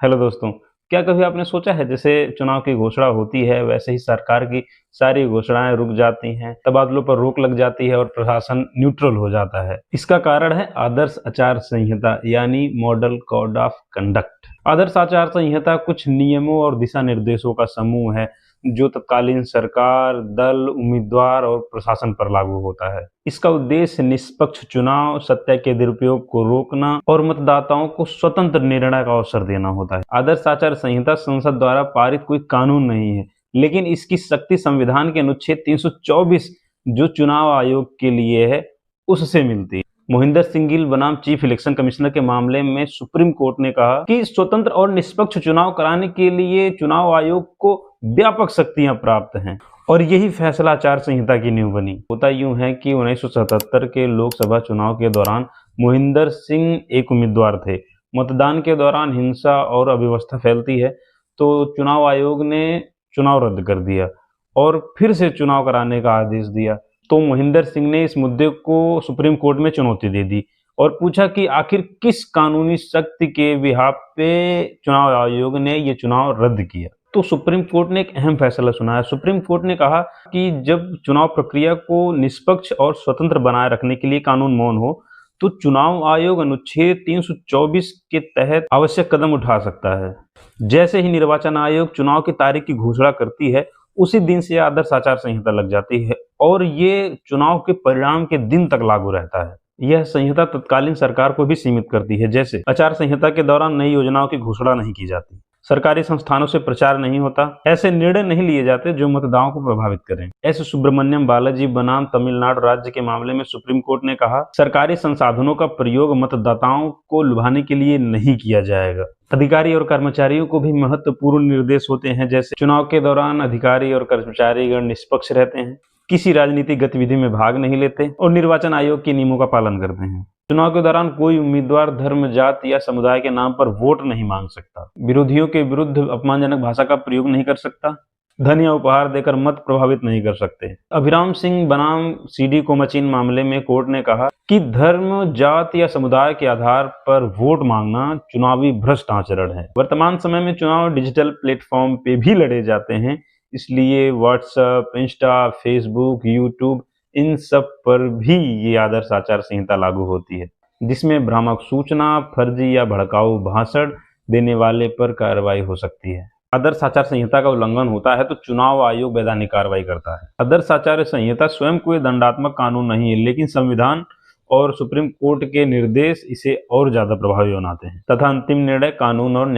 Hello दोस्तों, क्या कभी आपने सोचा है जैसे चुनाव की घोषणा होती है वैसे ही सरकार की सारी घोषणाएं रुक जाती हैं, तबादलों पर रोक लग जाती है और प्रशासन न्यूट्रल हो जाता है। इसका कारण है आदर्श आचार संहिता यानी मॉडल कोड ऑफ कंडक्ट। आदर्श आचार संहिता कुछ नियमों और दिशा निर्देशों का समूह है जो तत्कालीन सरकार, दल, उम्मीदवार और प्रशासन पर लागू होता है। इसका उद्देश्य निष्पक्ष चुनाव, सत्ता के दुरुपयोग को रोकना और मतदाताओं को स्वतंत्र निर्णय का अवसर देना होता है। आदर्श आचार संहिता संसद द्वारा पारित कोई कानून नहीं है, लेकिन इसकी शक्ति संविधान के अनुच्छेद 324 जो चुनाव आयोग के लिए है, उससे मिलती है। मोहिंदर सिंह गिल बनाम चीफ इलेक्शन कमिश्नर के मामले में सुप्रीम कोर्ट ने कहा कि स्वतंत्र और निष्पक्ष चुनाव कराने के लिए चुनाव आयोग को व्यापक शक्तियां प्राप्त हैं और यही फैसला आचार संहिता की नींव बनी। होता यूं है कि 1977 के लोकसभा चुनाव के दौरान मोहिंदर सिंह एक उम्मीदवार थे। मतदान के दौरान हिंसा और अव्यवस्था फैलती है तो चुनाव आयोग ने चुनाव रद्द कर दिया और फिर से चुनाव कराने का आदेश दिया। तो मोहिंदर सिंह ने इस मुद्दे को सुप्रीम कोर्ट में चुनौती दे दी और पूछा कि आखिर किस कानूनी शक्ति के बिहाफ पे चुनाव आयोग ने ये चुनाव रद्द किया। तो सुप्रीम कोर्ट ने एक अहम फैसला सुनाया। सुप्रीम कोर्ट ने कहा कि जब चुनाव प्रक्रिया को निष्पक्ष और स्वतंत्र बनाए रखने के लिए कानून मौन हो तो चुनाव आयोग अनुच्छेद 324 के तहत आवश्यक कदम उठा सकता है। जैसे ही निर्वाचन आयोग चुनाव की तारीख की घोषणा करती है, उसी दिन से आदर्श आचार संहिता लग जाती है और ये चुनाव के परिणाम के दिन तक लागू रहता है। यह संहिता तत्कालीन सरकार को भी सीमित करती है। जैसे आचार संहिता के दौरान नई योजनाओं की घोषणा नहीं की जाती, सरकारी संस्थानों से प्रचार नहीं होता, ऐसे निर्णय नहीं लिए जाते जो मतदाताओं को प्रभावित करें। ऐसे सुब्रमण्यम बालाजी बनाम तमिलनाडु राज्य के मामले में सुप्रीम कोर्ट ने कहा सरकारी संसाधनों का प्रयोग मतदाताओं को लुभाने के लिए नहीं किया जाएगा। अधिकारी और कर्मचारियों को भी महत्वपूर्ण निर्देश होते हैं। जैसे चुनाव के दौरान अधिकारी और कर्मचारीगण निष्पक्ष रहते हैं, किसी राजनीतिक गतिविधि में भाग नहीं लेते और निर्वाचन आयोग के नियमों का पालन करते हैं। चुनाव के दौरान कोई उम्मीदवार धर्म, जाति या समुदाय के नाम पर वोट नहीं मांग सकता, विरोधियों के विरुद्ध अपमानजनक भाषा का प्रयोग नहीं कर सकता, धन या उपहार देकर मत प्रभावित नहीं कर सकते। अभिराम सिंह बनाम सीडी कोमाचिन मामले में कोर्ट ने कहा कि धर्म, जाति या समुदाय के आधार पर वोट मांगना चुनावी भ्रष्ट आचरण है। वर्तमान समय में चुनाव डिजिटल प्लेटफॉर्म पे भी लड़े जाते हैं, इसलिए WhatsApp, Insta, Facebook, YouTube in सब पर भी ये आदर्श आचार संहिता लागू होती है, जिसमें भ्रामक सूचना, फर्जी या भड़काऊ भाषण देने वाले पर कार्रवाई हो सकती है। आदर्श आचार संहिता का उल्लंघन होता है तो चुनाव आयोग वैधानिक कार्रवाई करता है। आदर्श आचार संहिता स्वयं कोई दंडात्मक कानून नहीं है, लेकिन संविधान और सुप्रीम कोर्ट के निर्देश इसे और ज्यादा प्रभावी बनाते हैं तथा अंतिम निर्णय कानून और न्याय